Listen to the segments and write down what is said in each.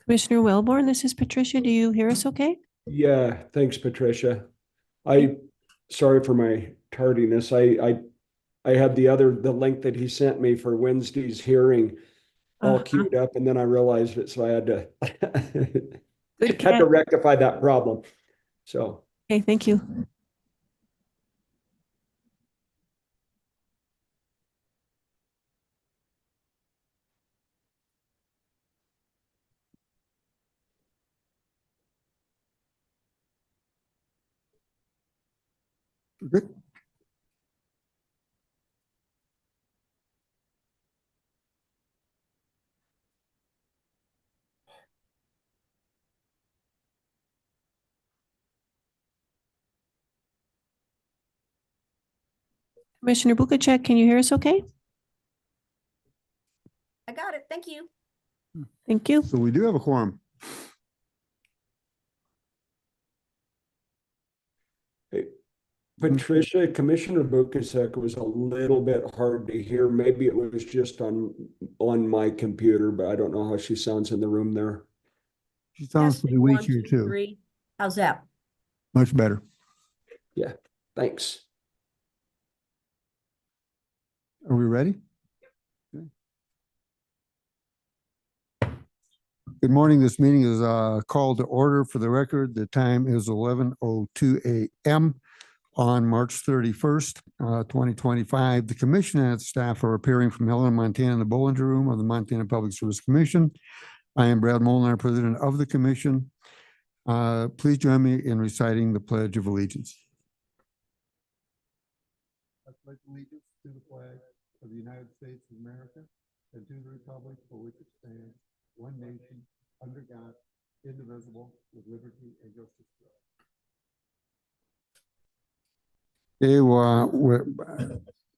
Commissioner Wellborn, this is Patricia. Do you hear us okay? Yeah, thanks, Patricia. Sorry for my tardiness. I had the link that he sent me for Wednesday's hearing all queued up, and then I realized it, so I had to Good had to catch. rectify that problem. So Okay, thank you. Good. Commissioner Bukacek, can you hear us okay? I got it. Thank you. Thank you. So we do have a quorum. hey, Patricia, Commissioner Bukasek was a little bit hard to hear. Maybe it was just on my computer, but I don't know how she sounds in the room there. She sounds pretty weak here too. 3. How's that? Much better. Yeah, thanks. Are we ready? Okay. Good morning. This meeting is called to order. For the record, the time is 11:02 a.m. on March 31st, 2025. The commission and its staff are appearing from Helena, Montana, in the Bollinger Room of the Montana Public Service Commission. I am Brad Molnar, President of the Commission. Please join me in reciting the Pledge of Allegiance. I pledge allegiance to the flag of the United States of America and to the republic for which it stands, one nation, under God, indivisible, with liberty and justice for all.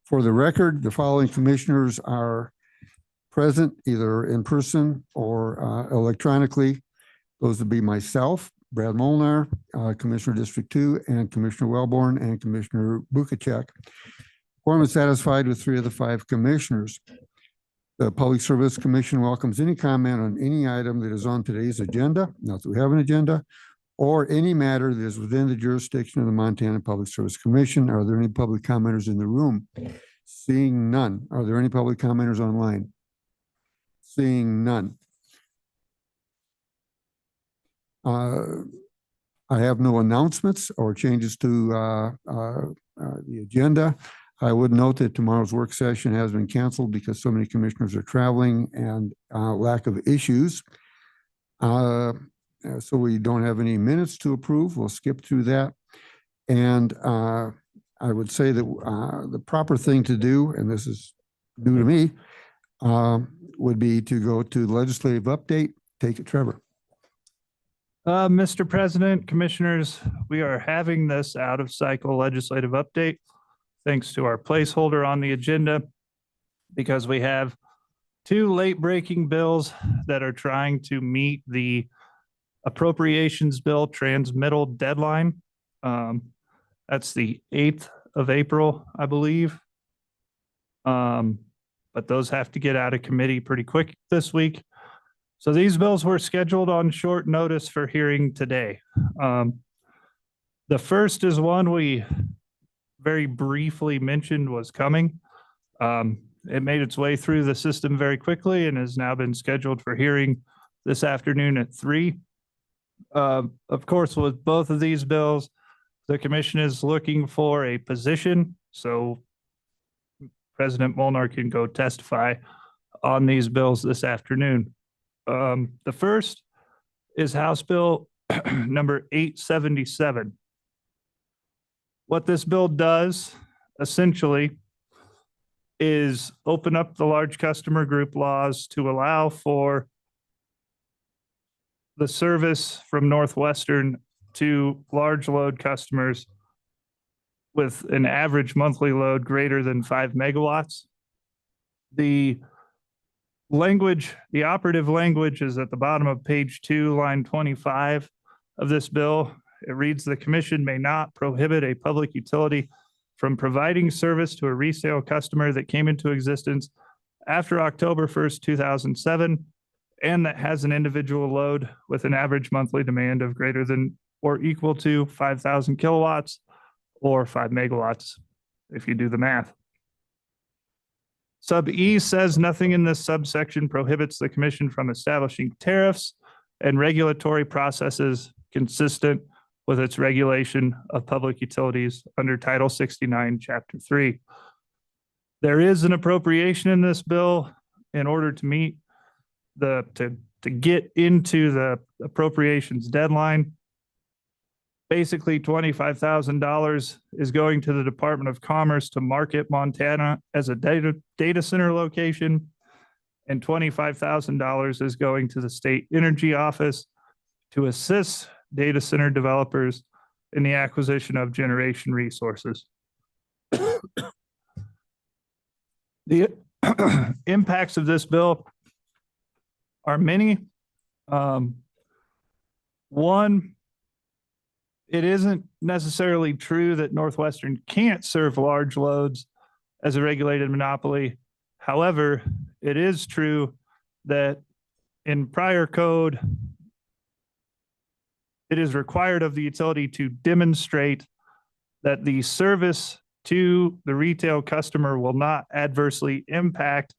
For the record, the following commissioners are present either in person or electronically. Those would be myself, Brad Molnar, Commissioner District 2, and Commissioner Wellborn and Commissioner Bukacek. Quorum is satisfied with 3 of the 5 commissioners. The Public Service Commission welcomes any comment on any item that is on today's agenda, not that we have an agenda, or any matter that is within the jurisdiction of the Montana Public Service Commission. Are there any public commenters in the room? Seeing none. Are there any public commenters online? Seeing none. I have no announcements or changes to the agenda. I would note that tomorrow's work session has been canceled because so many commissioners are traveling and lack of issues. So we don't have any minutes to approve. We'll skip through that. And I would say that the proper thing to do, and this is new to me, would be to go to the legislative update. Take it, Trevor. Mr. President, Commissioners, we are having this out of cycle legislative update thanks to our placeholder on the agenda because we have 2 late breaking bills that are trying to meet the appropriations bill transmittal deadline. That's the 8th of April, I believe. But those have to get out of committee pretty quick this week. So these bills were scheduled on short notice for hearing today. The first is one we very briefly mentioned was coming. It made its way through the system very quickly and has now been scheduled for hearing this afternoon at 3. Of course, with both of these bills, the commission is looking for a position. So President Molnar can go testify on these bills this afternoon. The first is House Bill number 877. What this bill does essentially is open up the large customer group laws to allow for the service from Northwestern to large load customers with an average monthly load greater than 5 megawatts. The language, the operative language is at the bottom of page 2, line 25 of this bill. It reads, "The commission may not prohibit a public utility from providing service to a resale customer that came into existence after October 1st, 2007, and that has an individual load with an average monthly demand of greater than or equal to 5,000 kilowatts or 5 megawatts, if you do the math." Sub E says nothing in this subsection prohibits the commission from establishing tariffs and regulatory processes consistent with its regulation of public utilities under Title 69, Chapter 3. There is an appropriation in this bill in order to meet to get into the appropriations deadline. Basically, $25,000 is going to the Department of Commerce to market Montana as a data center location, and $25,000 is going to the State Energy Office to assist data center developers in the acquisition of generation resources. The impacts of this bill are many. One, it isn't necessarily true that Northwestern can't serve large loads as a regulated monopoly. However, it is true that in prior code, it is required of the utility to demonstrate that the service to the retail customer will not adversely impact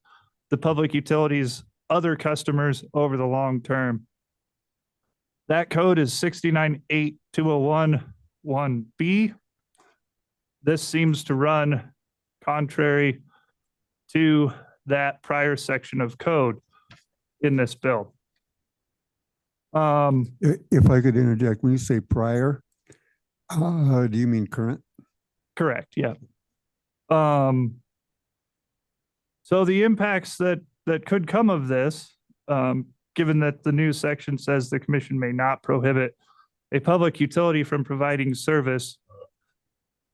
the public utility's other customers over the long term. That code is 69.8.201(1)B. This seems to run contrary to that prior section of code in this bill. If I could interject, when you say prior, do you mean current? Correct, yeah. So the impacts that could come of this, given that the new section says the commission may not prohibit a public utility from providing service,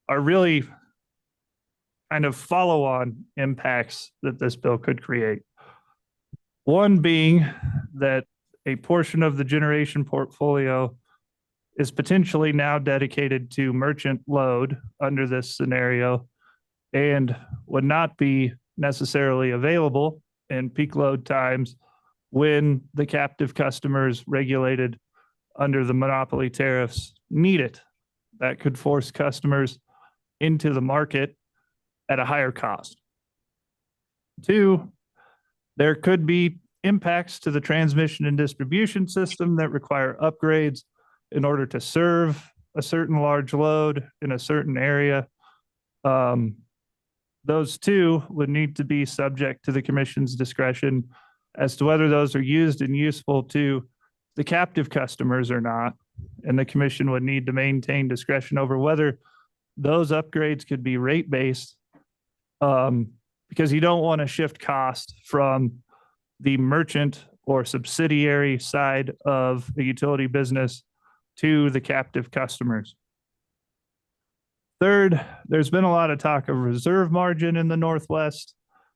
are really kind of follow-on impacts that this bill could create. One being that a portion of the generation portfolio is potentially now dedicated to merchant load under this scenario and would not be necessarily available in peak load times when the captive customers regulated under the monopoly tariffs need it. That could force customers into the market at a higher cost. Two, there could be impacts to the transmission and distribution system that require upgrades in order to serve a certain large load in a certain area. Those two would need to be subject to the commission's discretion as to whether those are used and useful to the captive customers or not. And the commission would need to maintain discretion over whether those upgrades could be rate-based, because you don't want to shift cost from the merchant or subsidiary side of the utility business to the captive customers. Third, there's been a lot of talk of reserve margin in the Northwest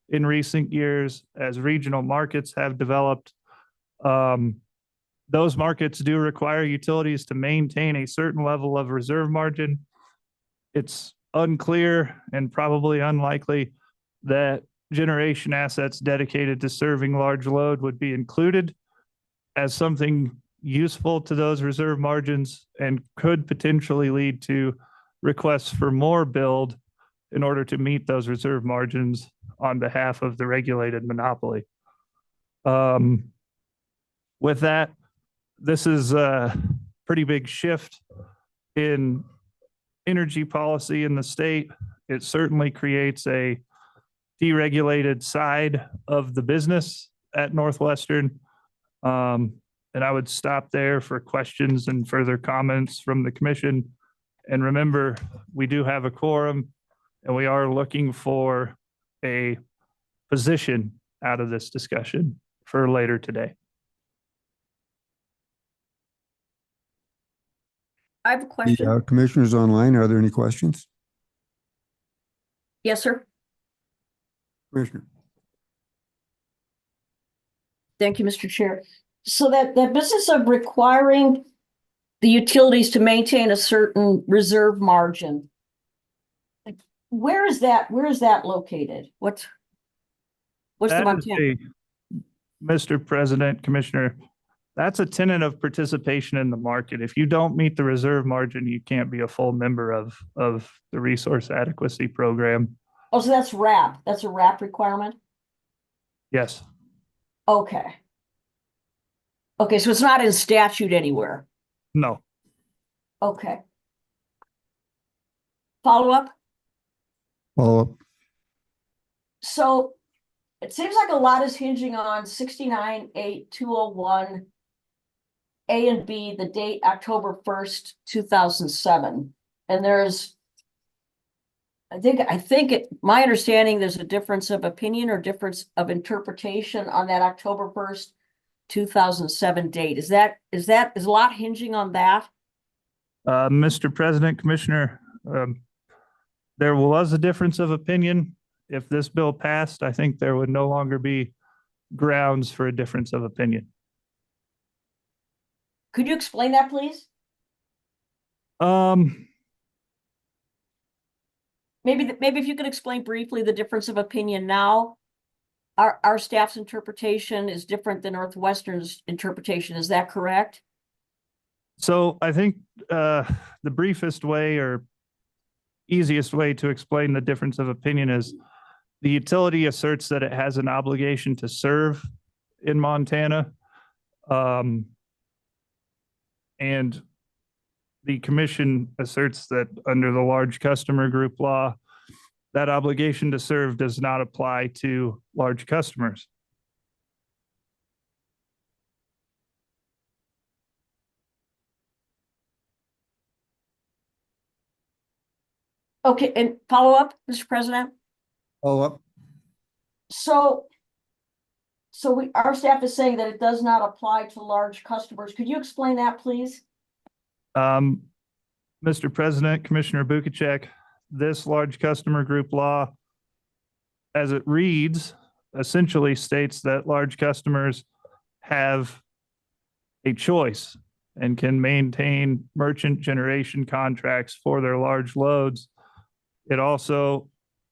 in recent years as regional markets have developed. Those markets do require utilities to maintain a certain level of reserve margin. It's unclear and probably unlikely that generation assets dedicated to serving large load would be included as something useful to those reserve margins, and could potentially lead to requests for more build in order to meet those reserve margins on behalf of the regulated monopoly. With that, this is a pretty big shift in energy policy in the state. It certainly creates a deregulated side of the business at Northwestern. And I would stop there for questions and further comments from the commission. And remember, we do have a quorum and we are looking for a position out of this discussion for later today. I have a question. The commissioners online, are there any questions? Yes, sir. Commissioner. Thank you, Mr. Chair. So that business of requiring the utilities to maintain a certain reserve margin. like, Where is that located? What's the That is Montana? Mr. President, Commissioner, that's a tenet of participation in the market. If you don't meet the reserve margin, you can't be a full member of the Resource Adequacy Program. Oh, so that's RAP. That's a RAP requirement? Yes. Okay. Okay, so it's not in statute anywhere. No. Okay. Follow up? Follow up. So it seems like a lot is hinging on 69-8-201 A and B, the date October 1st, 2007. And my understanding, there's a difference of opinion or difference of interpretation on that October 1st, 2007 date. Is a lot hinging on that? Mr. President, Commissioner, there was a difference of opinion. If this bill passed, I think there would no longer be grounds for a difference of opinion. Could you explain that, please? Maybe if you could explain briefly the difference of opinion now. Our staff's interpretation is different than Northwestern's interpretation. Is that correct? So I think the briefest way or easiest way to explain the difference of opinion is the utility asserts that it has an obligation to serve in Montana. And the commission asserts that under the large customer group law, that obligation to serve does not apply to large customers. Okay, and follow up, Mr. President? Follow up. So our staff is saying that it does not apply to large customers. Could you explain that, please? Mr. President, Commissioner Bukacek, this large customer group law, as it reads, essentially states that large customers have a choice and can maintain merchant generation contracts for their large loads. It also,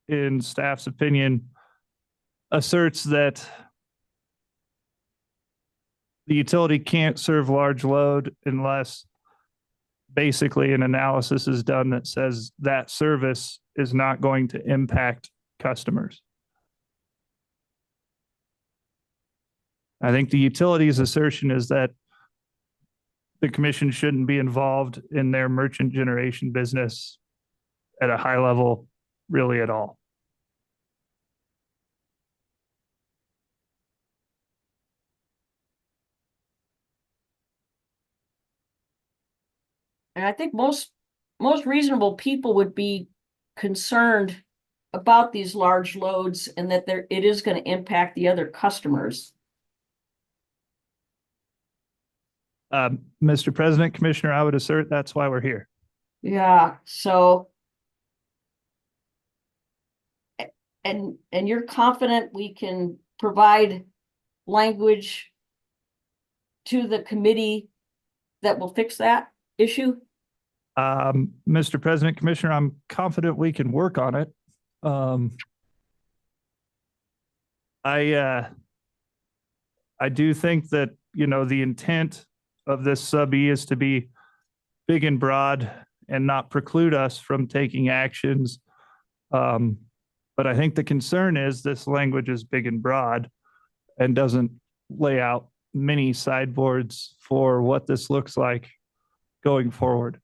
in staff's opinion, asserts that the utility can't serve large load unless basically an analysis is done that says that service is not going to impact customers. I think the utility's assertion is that the commission shouldn't be involved in their merchant generation business at a high level, really at all. And I think most reasonable people would be concerned about these large loads and that it is going to impact the other customers. Mr. President, Commissioner, I would assert that's why we're here. Yeah, so and you're confident we can provide language to the committee that will fix that issue? Mr. President, Commissioner, I'm confident we can work on it. I do think that, the intent of this sub-E is to be big and broad and not preclude us from taking actions. But I think the concern is this language is big and broad and doesn't lay out many sideboards for what this looks like going forward.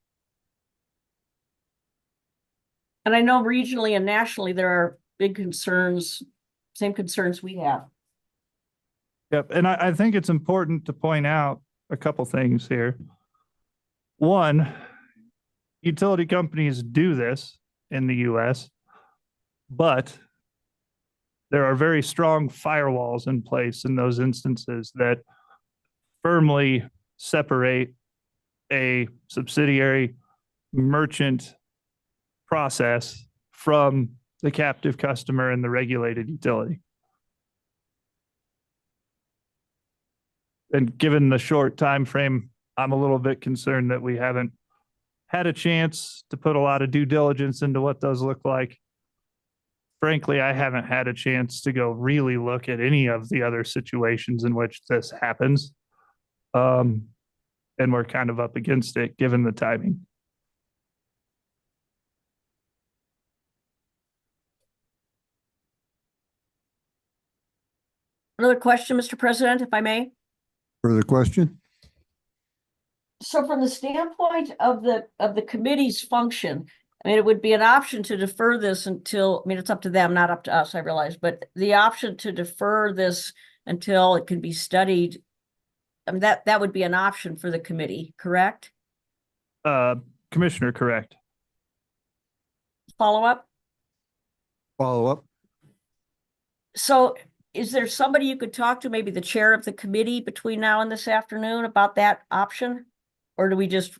And I know regionally and nationally, there are big concerns, same concerns we have. Yep. And I think it's important to point out a couple things here. One, utility companies do this in the US, but there are very strong firewalls in place in those instances that firmly separate a subsidiary merchant process from the captive customer and the regulated utility. and given the short time frame, I'm a little bit concerned that we haven't had a chance to put a lot of due diligence into what those look like. Frankly, I haven't had a chance to go really look at any of the other situations in which this happens. And we're kind of up against it, given the timing. Another question, Mr. President, if I may? Further question? So from the standpoint of the committee's function, I mean, it would be an option to defer this until, I mean, it's up to them, not up to us, I realize, but the option to defer this until it can be studied, I mean, that would be an option for the committee, correct? Commissioner, correct. Follow up? Follow up? So is there somebody you could talk to, maybe the chair of the committee between now and this afternoon about that option? Or do we just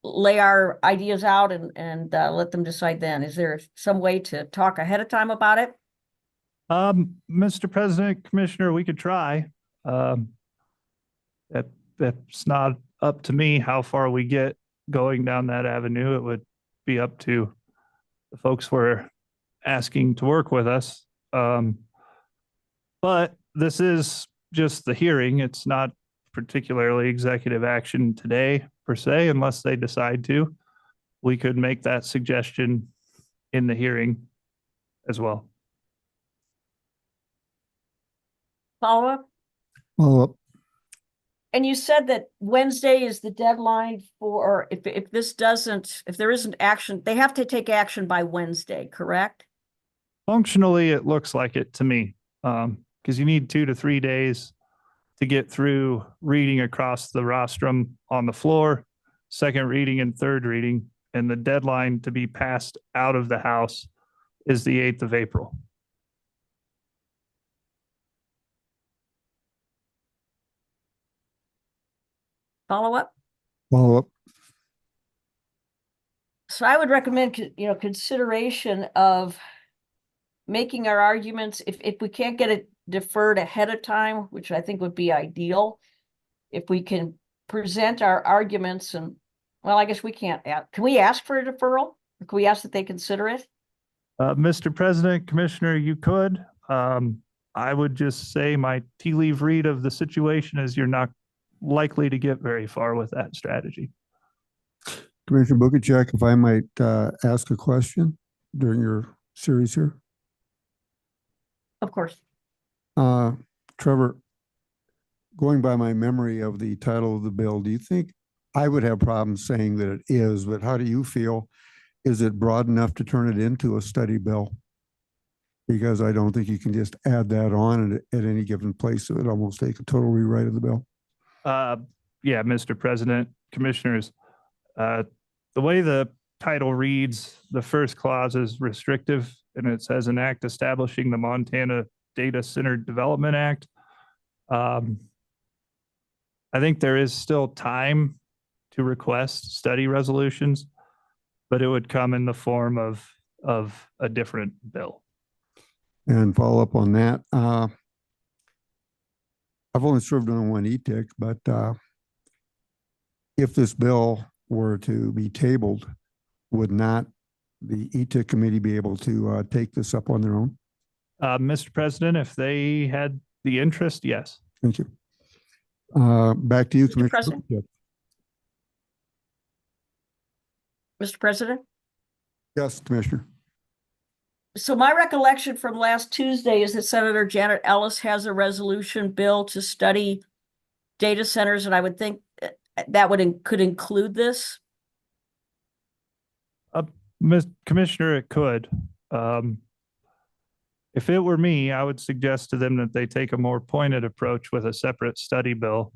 lay our ideas out and let them decide then? Is there some way to talk ahead of time about it? Mr. President, Commissioner, we could try. That's not up to me how far we get going down that avenue. It would be up to the folks we're asking to work with us. But this is just the hearing. It's not particularly executive action today per se, unless they decide to. We could make that suggestion in the hearing as well. Follow up? Follow up? And you said that Wednesday is the deadline for, if this doesn't, if there isn't action, they have to take action by Wednesday, correct? Functionally, it looks like it to me, because you need 2 to 3 days to get through reading across the rostrum on the floor, second reading and third reading, and the deadline to be passed out of the House is the 8th of April. Follow up? Follow up? So I would recommend, consideration of making our arguments, if we can't get it deferred ahead of time, which I think would be ideal, if we can present our arguments and, well, I guess we can't, can we ask for a deferral? Or can we ask that they consider it? Mr. President, Commissioner, you could. I would just say my tea leaf read of the situation is you're not likely to get very far with that strategy. Commissioner Bukacek, if I might ask a question during your series here. Of course. Trevor, going by my memory of the title of the bill, do you think I would have problems saying that it is, but how do you feel? Is it broad enough to turn it into a study bill? Because I don't think you can just add that on at any given place. It would almost take a total rewrite of the bill. Yeah, Mr. President, Commissioners, the way the title reads, the first clause is restrictive, and it says an act establishing the Montana Data Center Development Act. I think there is still time to request study resolutions, but it would come in the form of a different bill. And follow up on that. I've only served on one ETIC, but if this bill were to be tabled, would not the ETIC committee be able to take this up on their own? Mr. President, if they had the interest, yes. Thank you. Back to you, Mr. Commissioner. President. Bukacek. Mr. President? Yes, Commissioner. So my recollection from last Tuesday is that Senator Janet Ellis has a resolution bill to study data centers, and I would think that could include this. Commissioner, it could. If it were me, I would suggest to them that they take a more pointed approach with a separate study bill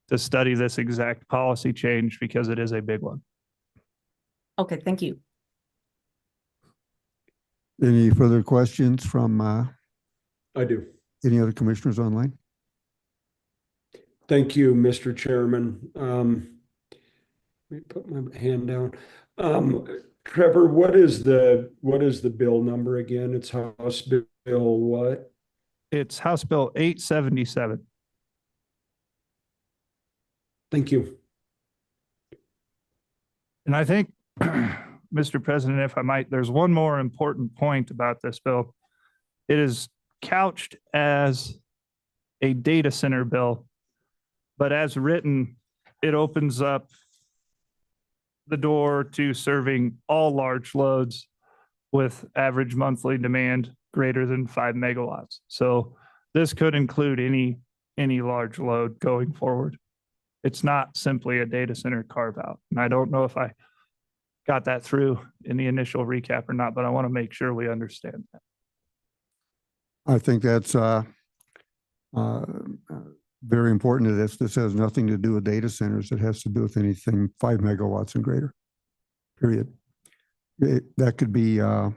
to study this exact policy change, because it is a big one. Okay, thank you. Any further questions from I do. any other commissioners online? Thank you, Mr. Chairman. Let me put my hand down. Trevor, what is the bill number again? It's House Bill what? It's House Bill 877. Thank you. And I think, Mr. President, if I might, there's one more important point about this bill. It is couched as a data center bill, but as written, it opens up the door to serving all large loads with average monthly demand greater than 5 megawatts. So this could include any large load going forward. It's not simply a data center carve out. And I don't know if I got that through in the initial recap or not, but I want to make sure we understand that. I think that's very important to this. This has nothing to do with data centers. It has to do with anything 5 megawatts and greater, period. That could be a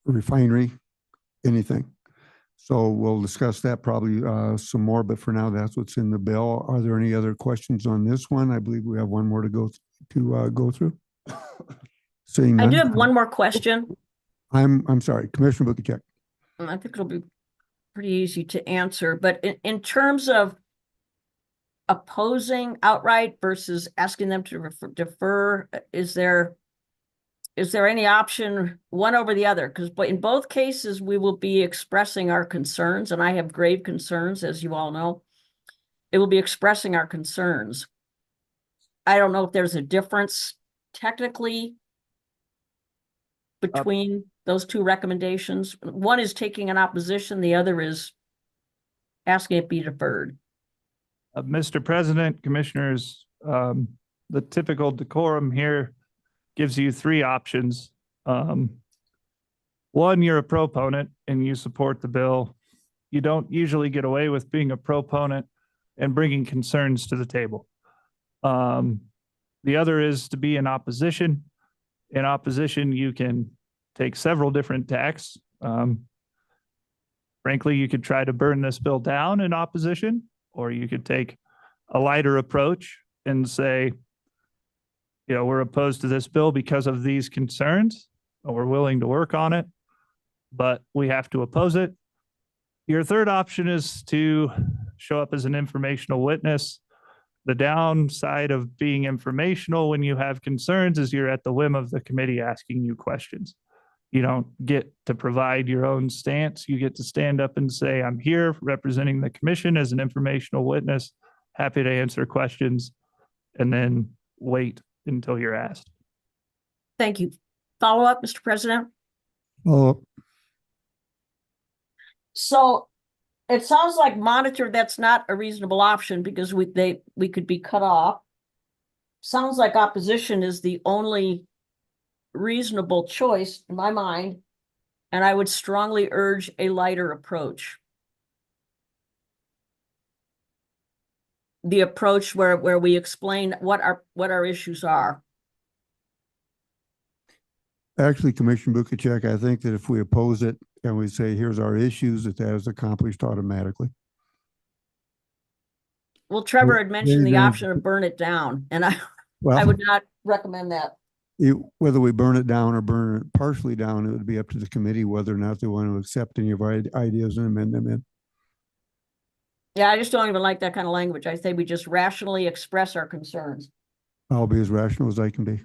refinery, anything. So we'll discuss that probably some more, but for now, that's what's in the bill. Are there any other questions on this one? I believe we have one more to go through. Seeing I none. do have one more question. I'm sorry, Commissioner Bukacek. I think it'll be pretty easy to answer, but in terms of opposing outright versus asking them to defer, is there any option one over the other? Because in both cases, we will be expressing our concerns, and I have grave concerns, as you all know. It will be expressing our concerns. I don't know if there's a difference technically between those two recommendations. One is taking an opposition, the other is asking it be deferred. Mr. President, Commissioners, the typical decorum here gives you three options. One, you're a proponent and you support the bill. You don't usually get away with being a proponent and bringing concerns to the table. The other is to be in opposition. In opposition, you can take several different tacks. Frankly, you could try to burn this bill down in opposition, or you could take a lighter approach and say, you know, we're opposed to this bill because of these concerns, and we're willing to work on it, but we have to oppose it. Your third option is to show up as an informational witness. The downside of being informational when you have concerns is you're at the whim of the committee asking you questions. You don't get to provide your own stance. You get to stand up and say, I'm here representing the commission as an informational witness, happy to answer questions, and then wait until you're asked. Thank you. Follow up, Mr. President? Oh, So it sounds like monitor, that's not a reasonable option because we could be cut off. Sounds like opposition is the only reasonable choice in my mind, and I would strongly urge a lighter approach. The approach where we explain what our issues are. actually, Commissioner Bukacek, I think that if we oppose it and we say, here's our issues, that is accomplished automatically. Well, Trevor Well, had mentioned the then- option of burn it down, and I Well, would not recommend that. whether we burn it down or burn it partially down, it would be up to the committee whether or not they want to accept any of our ideas and amend them in. Yeah, I just don't even like that kind of language. I say we just rationally express our concerns. I'll be as rational as I can be,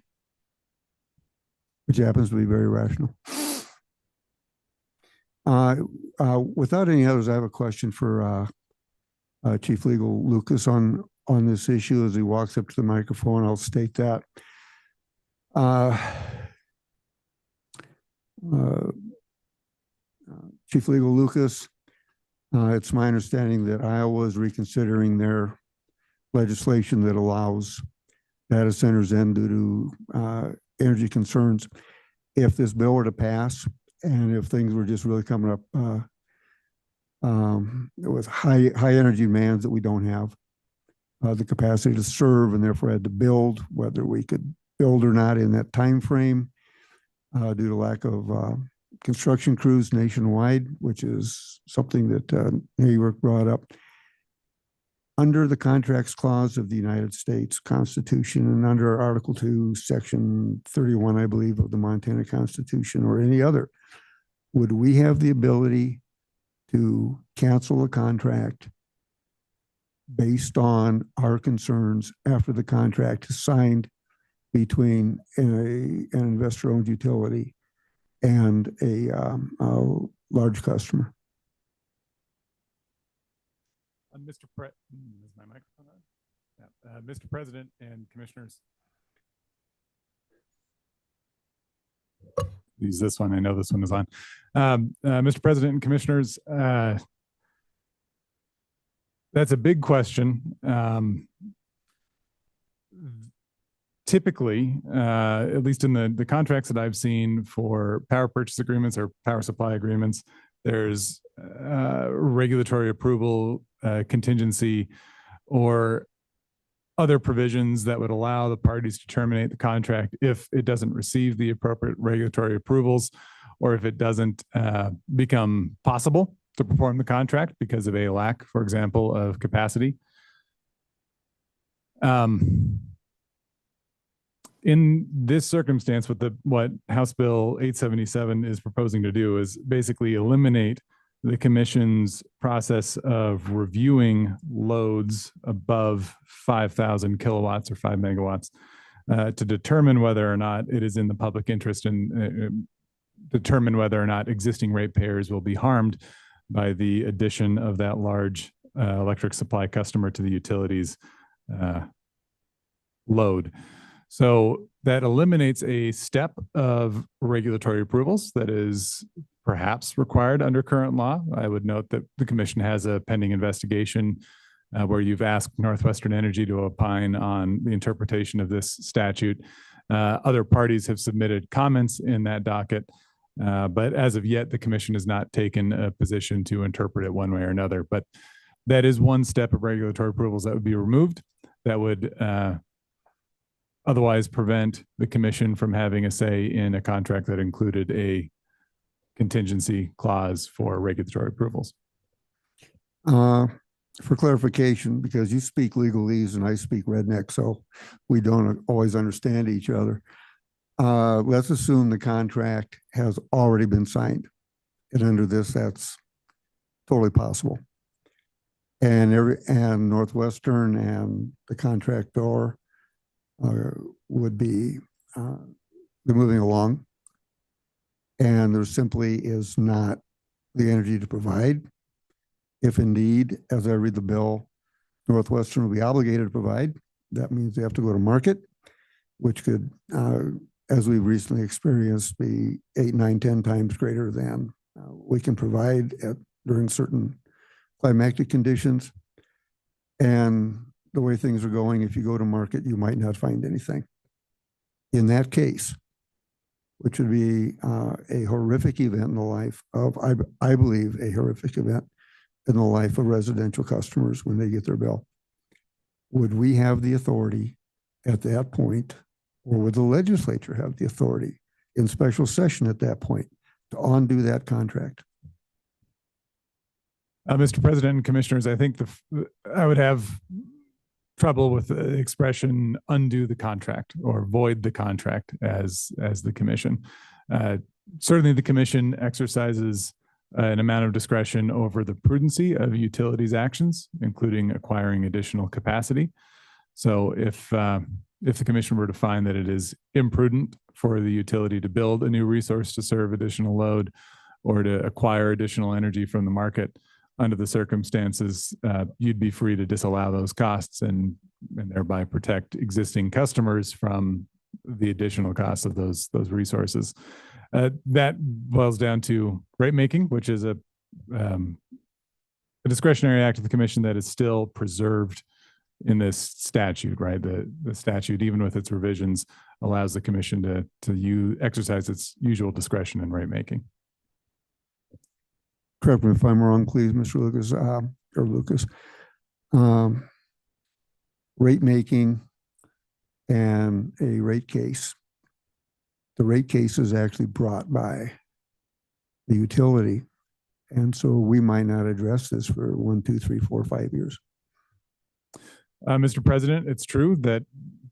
which happens to be very rational. Without any others, I have a question for Chief Legal Lucas on this issue. As he walks up to the microphone, I'll state that. Chief Legal Lucas, it's my understanding that Iowa is reconsidering their legislation that allows data centers in due to energy concerns. If this bill were to pass, and if things were just really coming up with high energy demands that we don't have the capacity to serve, and therefore had to build, whether we could build or not in that time frame due to lack of construction crews nationwide, which is something that York brought up. Under the Contracts Clause of the United States Constitution and under Article 2, Section 31, I believe, of the Montana Constitution, or any other, would we have the ability to cancel a contract based on our concerns after the contract is signed between an investor-owned utility and a large customer. Mr. Is my microphone on? Yeah. Mr. President and Commissioners. Use this one. I know this one is on. Mr. President and Commissioners, that's a big question. Typically, at least in the contracts that I've seen for power purchase agreements or power supply agreements, there's regulatory approval, contingency, or other provisions that would allow the parties to terminate the contract if it doesn't receive the appropriate regulatory approvals, or if it doesn't become possible to perform the contract because of a lack, for example, of capacity. In this circumstance, what House Bill 877 is proposing to do is basically eliminate the commission's process of reviewing loads above 5,000 kilowatts or 5 megawatts to determine whether or not it is in the public interest and determine whether or not existing ratepayers will be harmed by the addition of that large electric supply customer to the utilities load. So that eliminates a step of regulatory approvals that is perhaps required under current law. I would note that the commission has a pending investigation where you've asked Northwestern Energy to opine on the interpretation of this statute. Other parties have submitted comments in that docket, but as of yet, the commission has not taken a position to interpret it one way or another. But that is one step of regulatory approvals that would be removed that would otherwise prevent the commission from having a say in a contract that included a contingency clause for regulatory approvals. For clarification, because you speak legalese and I speak redneck, so we don't always understand each other. Let's assume the contract has already been signed. And under this, that's totally possible. And Northwestern and the contractor would be they're moving along, and there simply is not the energy to provide. If indeed, as I read the bill, Northwestern will be obligated to provide, that means they have to go to market, which could, as we recently experienced, be 8, 9, 10 times greater than we can provide during certain climatic conditions. And the way things are going, if you go to market, you might not find anything. In that case, which would be a horrific event in the life of, I believe, a horrific event in the life of residential customers when they get their bill. Would we have the authority at that point, or would the legislature have the authority in special session at that point to undo that contract? Mr. President and Commissioners, I think I would have trouble with the expression undo the contract or void the contract as the commission. Certainly the commission exercises an amount of discretion over the prudency of utilities actions, including acquiring additional capacity. So if the commission were to find that it is imprudent for the utility to build a new resource to serve additional load or to acquire additional energy from the market, under the circumstances, you'd be free to disallow those costs and thereby protect existing customers from the additional costs of those resources. That boils down to rate making, which is a discretionary act of the commission that is still preserved in this statute, right? The statute, even with its revisions, allows the commission to exercise its usual discretion in rate making. Correct me if I'm wrong, please, Mr. Lucas, or Lucas. Rate making and a rate case. The rate case is actually brought by the utility. And so we might not address this for 1, 2, 3, 4, 5 years. Mr. President, it's true that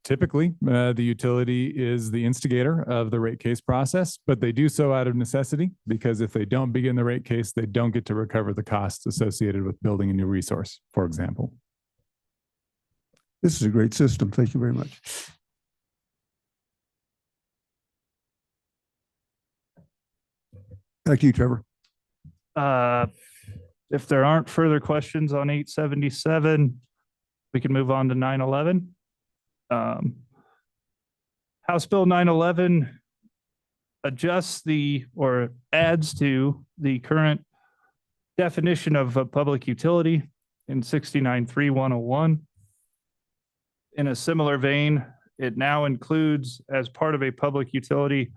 typically the utility is the instigator of the rate case process, but they do so out of necessity, because if they don't begin the rate case, they don't get to recover the costs associated with building a new resource, for example. This is a great system. Thank you very much. Back to you, Trevor. If there aren't further questions on 877, we can move on to 911. House Bill 911 adjusts or adds to the current definition of a public utility in 69.3.101. In a similar vein, it now includes, as part of a public utility,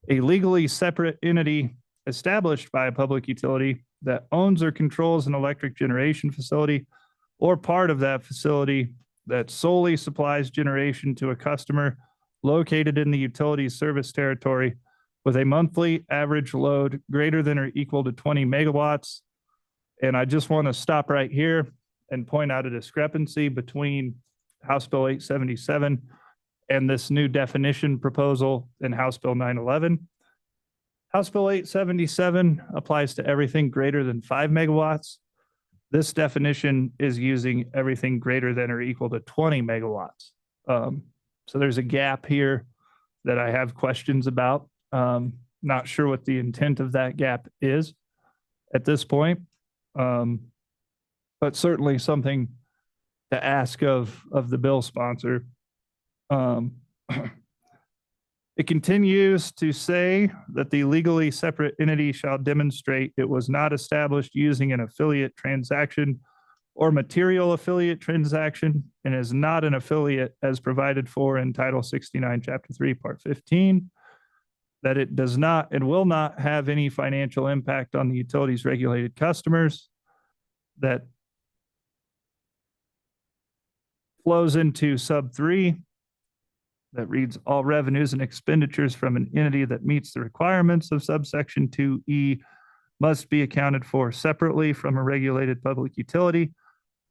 a legally separate entity established by a public utility that owns or controls an electric generation facility or part of that facility that solely supplies generation to a customer located in the utility's service territory with a monthly average load greater than or equal to 20 megawatts. And I just want to stop right here and point out a discrepancy between House Bill 877 and this new definition proposal in House Bill 911. House Bill 877 applies to everything greater than 5 megawatts. This definition is using everything greater than or equal to 20 megawatts. So there's a gap here that I have questions about. Not sure what the intent of that gap is at this point. But certainly something to ask of the bill sponsor. It continues to say that the legally separate entity shall demonstrate it was not established using an affiliate transaction or material affiliate transaction and is not an affiliate as provided for in Title 69, Chapter 3, Part 15, that it does not and will not have any financial impact on the utility's regulated customers, that flows into sub 3, that reads all revenues and expenditures from an entity that meets the requirements of subsection 2E must be accounted for separately from a regulated public utility,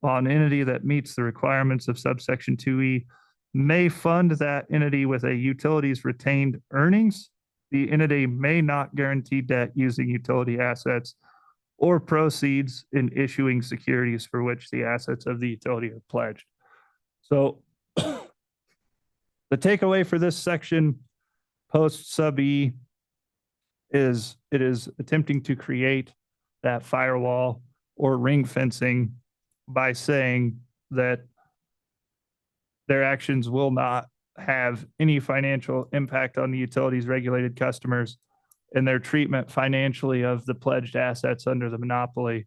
while an entity that meets the requirements of subsection 2E may fund that entity with a utility's retained earnings. The entity may not guarantee debt using utility assets or proceeds in issuing securities for which the assets of the utility are pledged. So the takeaway for this section post sub E is it is attempting to create that firewall or ring fencing by saying that their actions will not have any financial impact on the utility's regulated customers, and their treatment financially of the pledged assets under the monopoly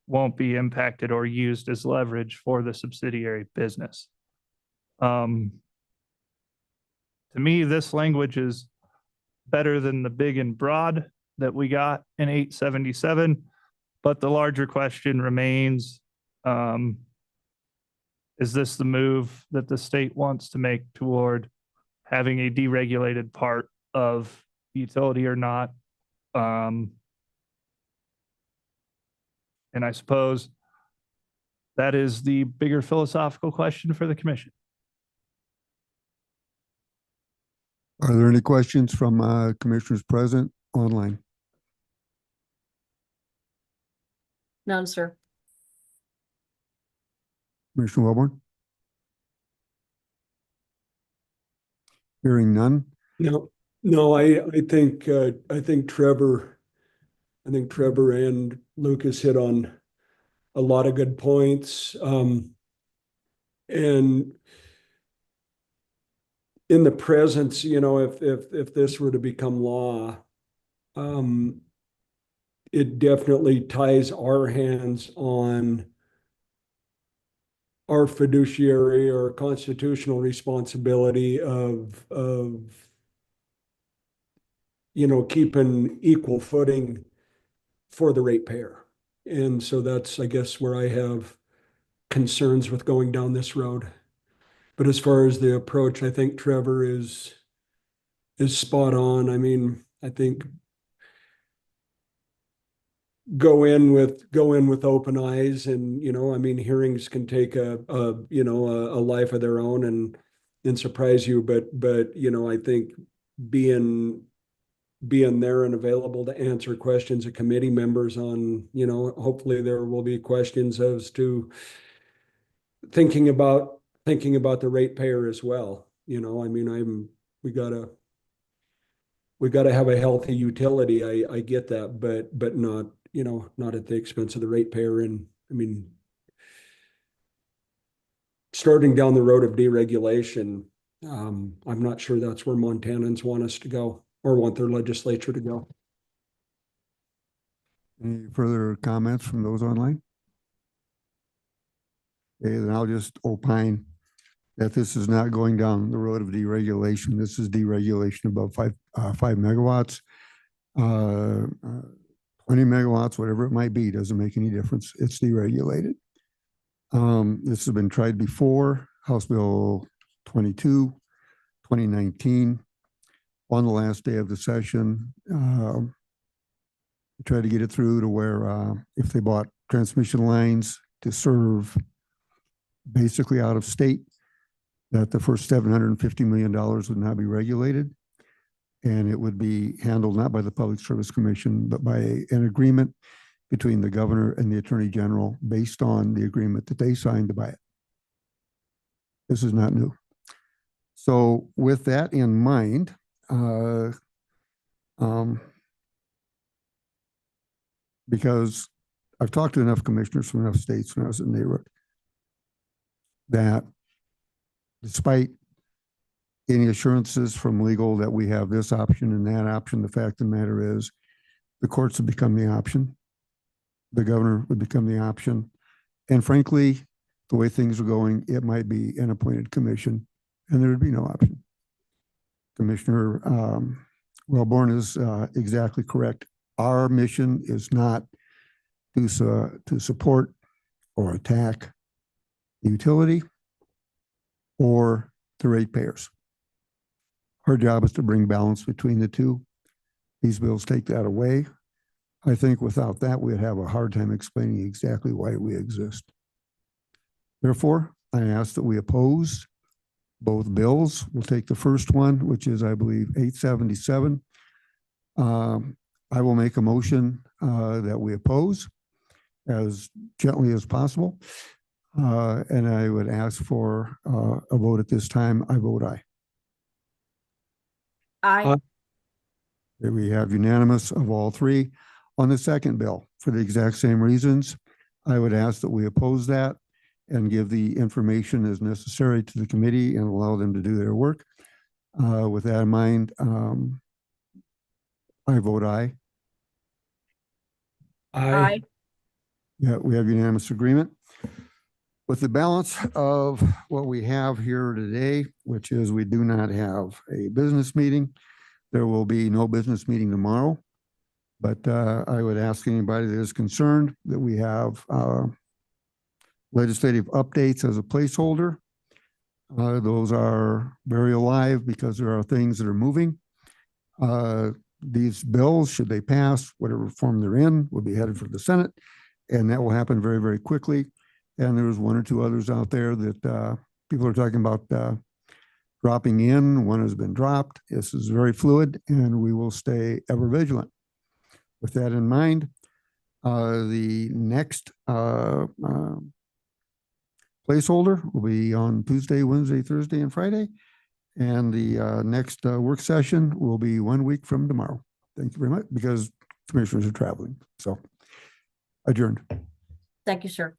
won't be impacted or used as leverage for the subsidiary business. To me, this language is better than the big and broad that we got in 877, but the larger question remains, is this the move that the state wants to make toward having a deregulated part of utility or not? And I suppose that is the bigger philosophical question for the commission. Are there any questions from commissioners present online? None, sir. Commissioner Wellborn? Hearing none. No, I think Trevor and Lucas hit on a lot of good points. And in the presence, if this were to become law, it definitely ties our hands on our fiduciary or constitutional responsibility of keeping equal footing for the ratepayer. And so that's, I guess, where I have concerns with going down this road. But as far as the approach, I think Trevor is spot on. I mean, I think go in with open eyes, and hearings can take a life of their own and surprise you. But I think being there and available to answer questions of committee members on, hopefully there will be questions as to thinking about thinking about the ratepayer as well. You know, I mean, we gotta have a healthy utility. I get that, but not, you know, not at the expense of the ratepayer. And I mean, starting down the road of deregulation, I'm not sure that's where Montanans want us to go or want their legislature to go. Any further comments from those online? Okay, then I'll just opine that this is not going down the road of deregulation. This is deregulation above 5 megawatts, 20 megawatts, whatever it might be, doesn't make any difference. It's deregulated. This has been tried before, House Bill 22, 2019. On the last day of the session, we tried to get it through to where if they bought transmission lines to serve basically out of state, that the first $750 million would not be regulated. And it would be handled not by the Public Service Commission, but by an agreement between the governor and the attorney general based on the agreement that they signed to buy it. This is not new. So with that in mind, because I've talked to enough commissioners from enough states when I was in the neighborhood, that despite any assurances from legal that we have this option and that option, the fact of the matter is the courts have become the option. The governor would become the option. And frankly, the way things are going, it might be an appointed commission and there would be no option. Commissioner Wellborn is exactly correct. Our mission is not to support or attack the utility or the ratepayers. Our job is to bring balance between the two. These bills take that away. I think without that, we'd have a hard time explaining exactly why we exist. Therefore, I ask that we oppose both bills. We'll take the first one, which is, I believe, 877. I will make a motion that we oppose as gently as possible. And I would ask for a vote at this time. I vote aye. Aye. We have unanimous of all three. On the second bill, for the exact same reasons, I would ask that we oppose that and give the information as necessary to the committee and allow them to do their work. With that in mind, I vote aye. Aye. Yeah, we have unanimous agreement. With the balance of what we have here today, which is we do not have a business meeting. There will be no business meeting tomorrow, but I would ask anybody that is concerned that we have legislative updates as a placeholder. Those are very alive because there are things that are moving. These bills, should they pass, whatever form they're in, will be headed for the Senate, and that will happen very, very quickly. And there's one or two others out there that people are talking about dropping in. One has been dropped. This is very fluid, and we will stay ever vigilant. With that in mind, the next placeholder will be on Tuesday, Wednesday, Thursday, and Friday. And the next work session will be 1 week from tomorrow. Thank you very much, because commissioners are traveling. So adjourned. Thank you, sir.